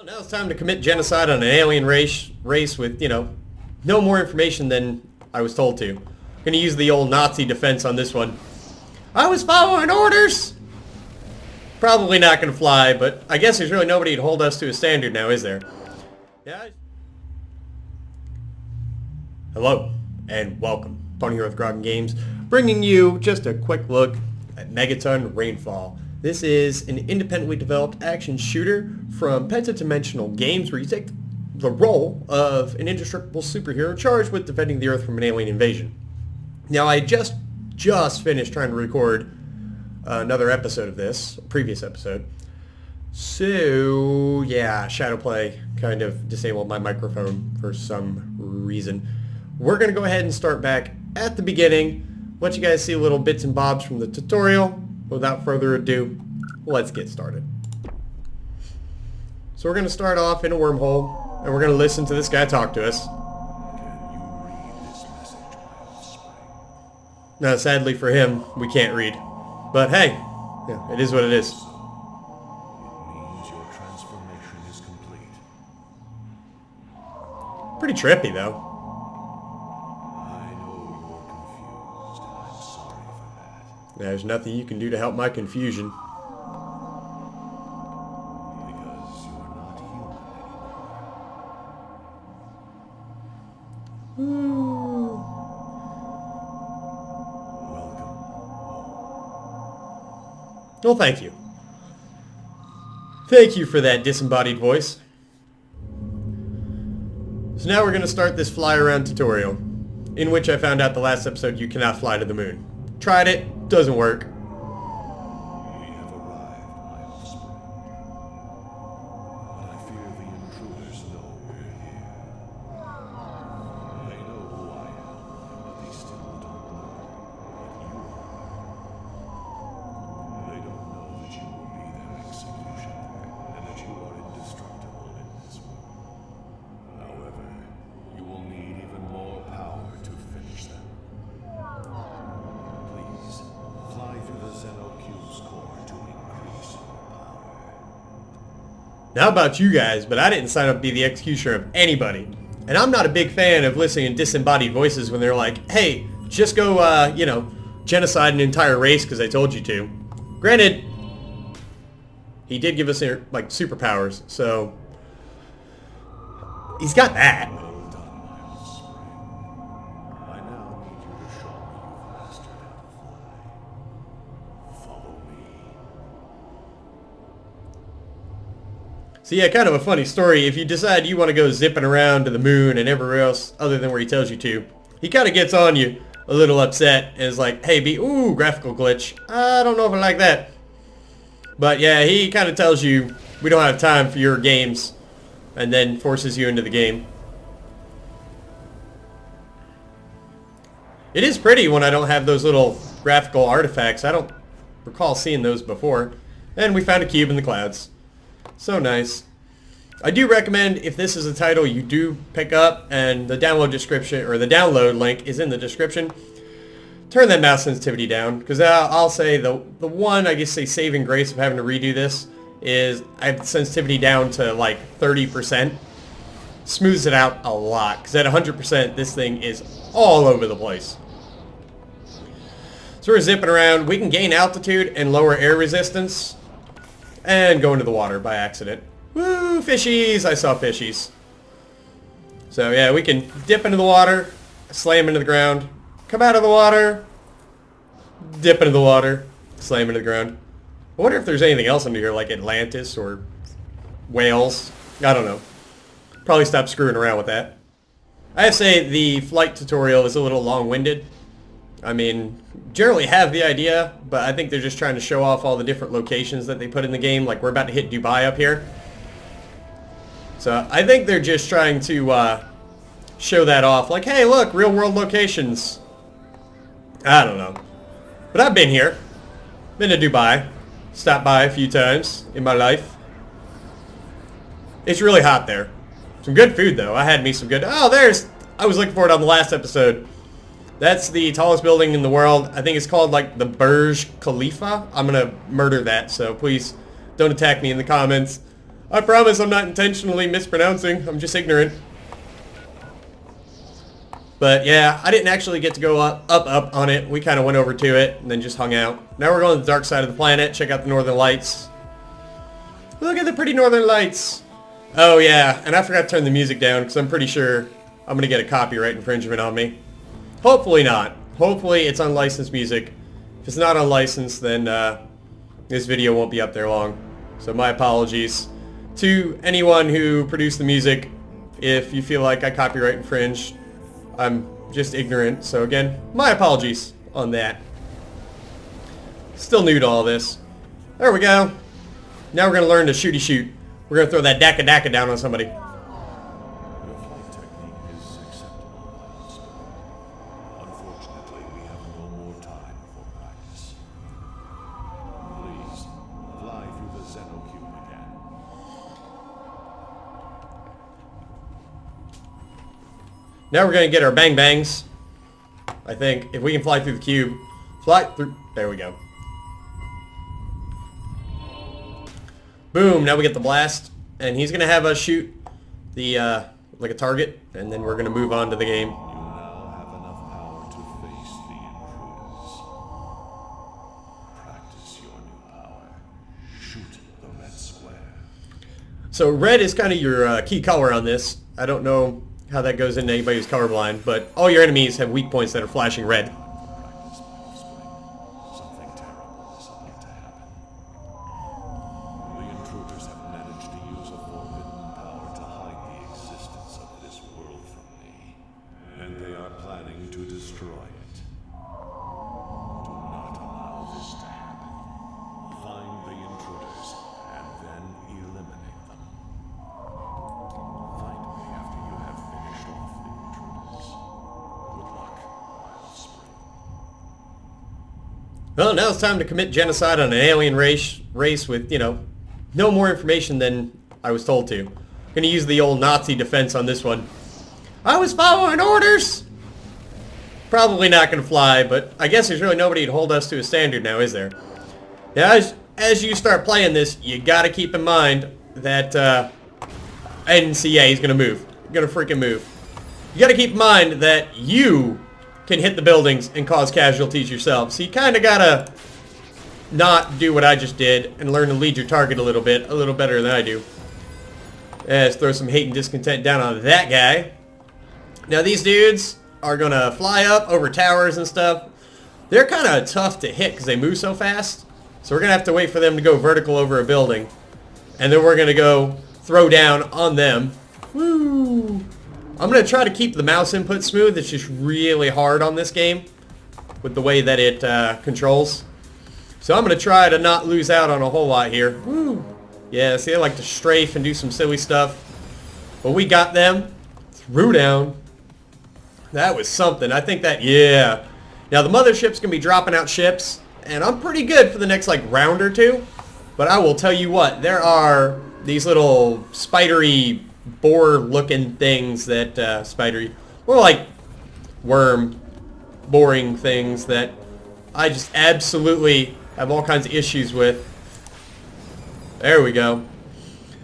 Now it's time to commit genocide on an alien race with, no more information than I was told to. Gonna use the old Nazi defense on this one. I was following orders! Probably not gonna fly, but I guess there's really nobody to hold us to a standard now, is there? Yeah. Hello, and welcome. Tony here with Grogan Games, bringing you just a quick look at Megaton Rainfall. This is an independently developed action shooter from Pentadimensional games where you take the role of an indestructible superhero charged with defending the Earth from an alien invasion. Now, I just finished trying to record another episode of this, a previous episode. So, yeah, Shadowplay kind of disabled my microphone for some reason. We're going to go ahead and start back at the beginning, let you guys see little bits and bobs from the tutorial. Without further ado, let's get started. So we're going to start off in a wormhole, and we're going to listen to this guy talk to us. Now, sadly for him, we can't read. But hey, yeah, it is what it is. It means your transformation is complete. Pretty trippy, though. I know you're confused, and I'm sorry for that. There's nothing you can do to help my confusion. Because you're not human anymore. Ooh. Welcome. Well, thank you. Thank you for that disembodied voice. So now we're going to start this fly around tutorial, in which I found out the last episode you cannot fly to the moon. Tried it, doesn't work. We have arrived, my offspring. But I fear the intruders know we're here. They know who I am, but they still don't know what you are. They don't know that you will be their executioner, and that you are indestructible in this world. However, you will need even more power to finish them. Please, fly through the Xenocube's core to increase your power. Now about you guys, but I didn't sign up to be the executioner of anybody. And I'm not a big fan of listening to disembodied voices when they're like, hey, just go, genocide an entire race because I told you to. Granted, he did give us, like, superpowers, so he's got that. Well done, my offspring. I now need you to show me you've mastered how to fly. Follow me. So yeah, kind of a funny story. If you decide you want to go zipping around to the moon and everywhere else other than where he tells you to, he kind of gets on you a little upset and is like, hey, ooh, graphical glitch. I don't know if I like that. But yeah, he kind of tells you we don't have time for your games and then forces you into the game. It is pretty when I don't have those little graphical artifacts. I don't recall seeing those before. And we found a cube in the clouds. So nice. I do recommend, if this is a title you do pick up, and the download description, or the download link is in the description, turn that mouse sensitivity down, because I'll say the one, I guess, say saving grace of having to redo this is I have the sensitivity down to like 30%. Smooths it out a lot, because at 100% this thing is all over the place. So we're zipping around. We can gain altitude and lower air resistance, and go into the water by accident. Woo, fishies! I saw fishies. So yeah, we can dip into the water, slam into the ground, come out of the water, dip into the water, slam into the ground. I wonder if there's anything else under here, like Atlantis or whales. I don't know. Probably stop screwing around with that. I have to say the flight tutorial is a little long-winded. I mean, generally have the idea, but I think they're just trying to show off all the different locations that they put in the game. Like, we're about to hit Dubai up here. So I think they're just trying to show that off. Like, hey, look, real-world locations. I don't know. But I've been here. Been to Dubai. Stopped by a few times in my life. It's really hot there. Some good food, though. I had me some good... Oh, I was looking for it on the last episode. That's the tallest building in the world. I think it's called, like, the Burj Khalifa. I'm going to murder that, so please don't attack me in the comments. I promise I'm not intentionally mispronouncing. I'm just ignorant. But yeah, I didn't actually get to go up on it. We kind of went over to it and then just hung out. Now we're going to the dark side of the planet. Check out the northern lights. Look at the pretty northern lights. Oh yeah, and I forgot to turn the music down because I'm pretty sure I'm going to get a copyright infringement on me. Hopefully not. Hopefully it's unlicensed music. If it's not unlicensed, then this video won't be up there long. So my apologies to anyone who produced the music. If you feel like I copyright infringed, I'm just ignorant. So again, my apologies on that. Still new to all this. There we go. Now we're going to learn to shooty shoot. We're going to throw that daka daka down on somebody. Your flight technique is acceptable, Spirit. Unfortunately, we have no more time for practice. Please, fly through the Xenocube again. Now we're going to get our bang bangs. I think if we can fly through the cube. Fly through. There we go. Boom, now we get the blast, and he's going to have us shoot the, like a target, and then we're going to move on to the game. You now have enough power to face the intruders. Practice your new power. Shoot the red square. So red is kind of your key color on this. I don't know how that goes into anybody who's colorblind, but all your enemies have weak points that are flashing red. Practice, my offspring. Something terrible is about to happen. The intruders have managed to use a forbidden power to hide the existence of this world from me, and they are planning to destroy it. Do not allow this to happen. Find the intruders and then eliminate them. Find me after you have finished off the intruders. Good luck, my offspring. Well, now it's time to commit genocide on an alien race with, you know, no more information than I was told to. Gonna use the old Nazi defense on this one. I was following orders! Probably not gonna fly, but I guess there's really nobody to hold us to a standard now, is there? Now, as you start playing this, you gotta keep in mind that, and see, yeah, he's gonna move. Gonna freaking move. You gotta keep in mind that you can hit the buildings and cause casualties yourself. So you kinda gotta not do what I just did and learn to lead your target a little better than I do. Let's throw some hate and discontent down on that guy. Now these dudes are gonna fly up over towers and stuff. They're kind of tough to hit because they move so fast. So we're gonna have to wait for them to go vertical over a building, and then we're gonna go throw down on them. Woo! I'm gonna try to keep the mouse input smooth. It's just really hard on this game with the way that it controls. So I'm going to try to not lose out on a whole lot here. Woo. Yeah, see, I like to strafe and do some silly stuff. But we got them. Threw down. That was something. I think that, yeah. Now, the mothership's going to be dropping out ships. And I'm pretty good for the next, like, round or two. But I will tell you what. There are these little spidery, boar-looking things that, spidery, more like worm, boring things that I just absolutely have all kinds of issues with. There we go.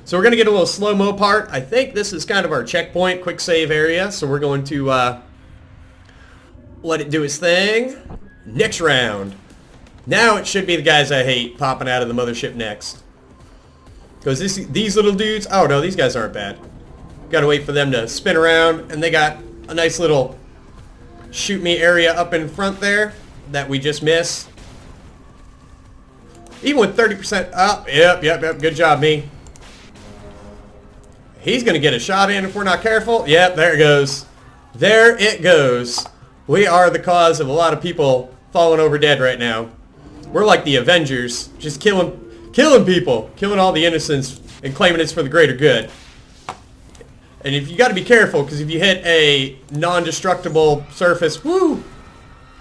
So we're going to get a little slow-mo part. I think this is kind of our checkpoint, quick save area. So we're going to let it do its thing. Next round. Now it should be the guys I hate popping out of the mothership next. Because these little dudes, oh no, these guys aren't bad. Got to wait for them to spin around. And they got a nice little shoot me area up in front there that we just missed. Even with 30% up. Yep. Good job, me. He's going to get a shot in if we're not careful. Yep, there it goes. There it goes. We are the cause of a lot of people falling over dead right now. We're like the Avengers, just killing people, killing all the innocents and claiming it's for the greater good. And if you got to be careful, because if you hit a non-destructible surface, woo,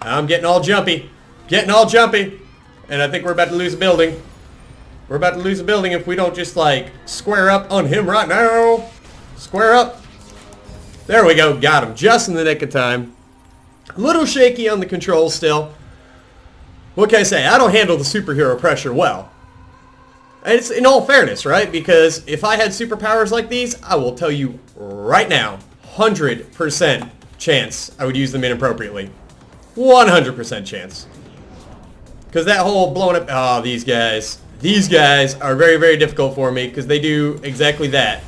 I'm getting all jumpy. And I think we're about to lose a building. We're about to lose a building if we don't just, like, square up on him right now. Square up. There we go. Got him. Just in the nick of time. A little shaky on the controls still. What can I say? I don't handle the superhero pressure well. And it's in all fairness, right? Because if I had superpowers like these, I will tell you right now, 100% chance I would use them inappropriately. 100% chance. Because that whole blowing up... Oh, these guys. These guys are very, very difficult for me because they do exactly that.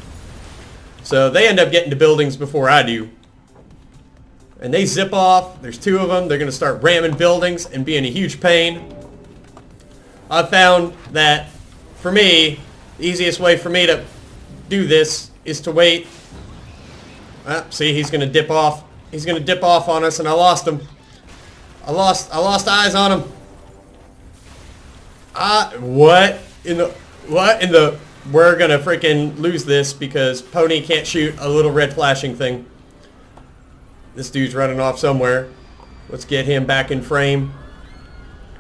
So they end up getting to buildings before I do. And they zip off. There's two of them. They're going to start ramming buildings and being a huge pain. I found that, for me, the easiest way for me to do this is to wait. See, he's going to dip off. He's going to dip off on us, and I lost him. I lost eyes on him. What in the... We're going to freaking lose this because Pony can't shoot a little red flashing thing. This dude's running off somewhere. Let's get him back in frame.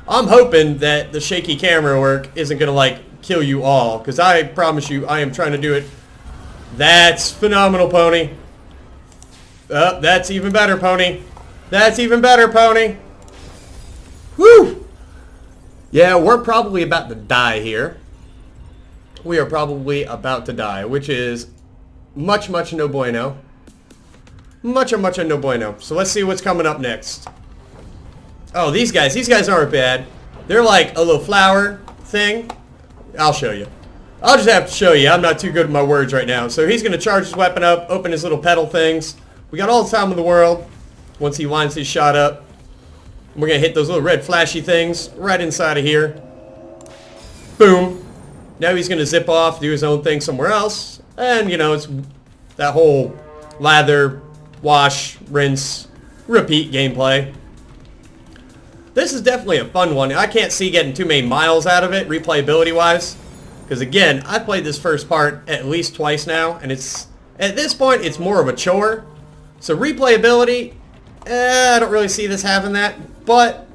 I'm hoping that the shaky camera work isn't going to, like, kill you all. Because I promise you, I am trying to do it. That's phenomenal, Pony. That's even better, Pony. That's even better, Pony. Woo! Yeah, we're probably about to die here. We are probably about to die, which is much, much no bueno. Much, much no bueno. So let's see what's coming up next. Oh, these guys aren't bad. They're like a little flower thing. I'll show you. I'll just have to show you. I'm not too good with my words right now. So he's going to charge his weapon up, open his little pedal things. We got all the time in the world once he lines his shot up. We're going to hit those little red flashy things right inside of here. Boom. Now he's going to zip off, do his own thing somewhere else. And, you know, it's that whole lather, wash, rinse, repeat gameplay. This is definitely a fun one. I can't see getting too many miles out of it, replayability-wise. Because, again, I've played this first part at least twice now. And it's, at this point, it's more of a chore. So replayability, I don't really see this having that. But,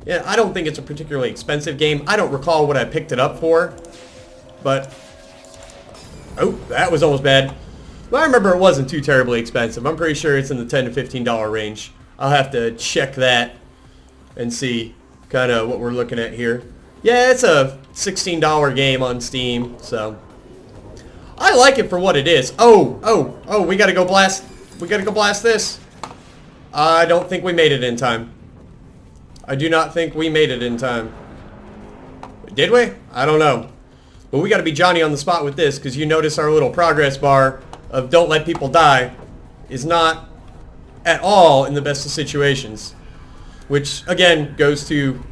yeah, I don't think it's a particularly expensive game. I don't recall what I picked it up for. But, oh, that was almost bad. But I remember it wasn't too terribly expensive. I'm pretty sure it's in the $10 to $15 range. I'll have to check that and see kind of what we're looking at here. Yeah, it's a $16 game on Steam, so I like it for what it is. Oh, we gotta go blast. We gotta go blast this. I don't think we made it in time. I do not think we made it in time. Did we? I don't know. But we gotta be Johnny on the spot with this, because you notice our little progress bar of don't let people die is not at all in the best of situations. Which, again, goes to,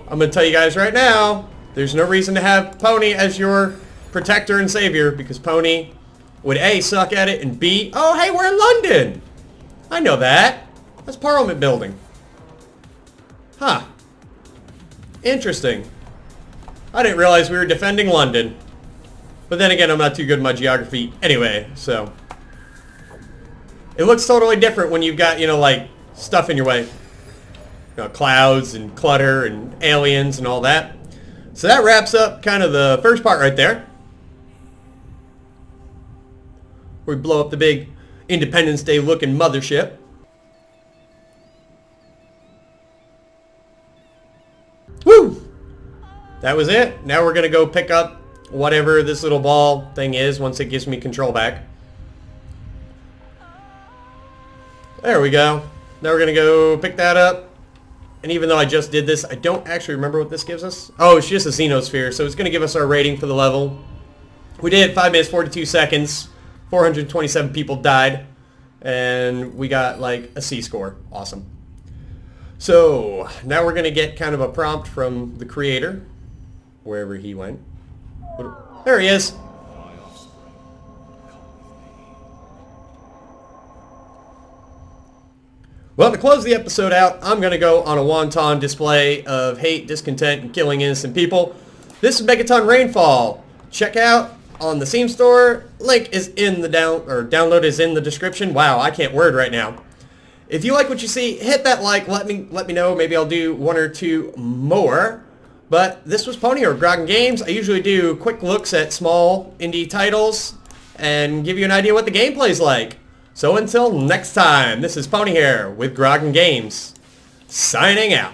I'm going to tell you guys right now, there's no reason to have Pony as your protector and savior, because Pony would A, suck at it, and B, oh, hey, we're in London! I know that. That's Parliament Building. Huh. Interesting. I didn't realize we were defending London. But then again, I'm not too good at my geography anyway, so. It looks totally different when you've got, you know, like, stuff in your way. You know, clouds and clutter and aliens and all that. So that wraps up kind of the first part right there. We blow up the big Independence Day looking mothership. Woo! That was it. Now we're going to go pick up whatever this little ball thing is once it gives me control back. There we go. Now we're going to go pick that up. And even though I just did this, I don't actually remember what this gives us. Oh, it's just a Xenosphere, so it's going to give us our rating for the level. We did 5 minutes, 42 seconds. 427 people died. And we got, like, a C score. Awesome. So, now we're going to get kind of a prompt from the creator. Wherever he went. There he is. Well, to close the episode out, I'm going to go on a wanton display of hate, discontent, and killing innocent people. This is Megaton Rainfall. Check out on the Steam store. Link is in the download is in the description. Wow, I can't word right now. If you like what you see, hit that like. Let me know. Maybe I'll do 1 or 2 more. But this was Pony or Grogan Games. I usually do quick looks at small indie titles and give you an idea what the gameplay's like. So until next time, this is Pony here with Grogan Games, signing out.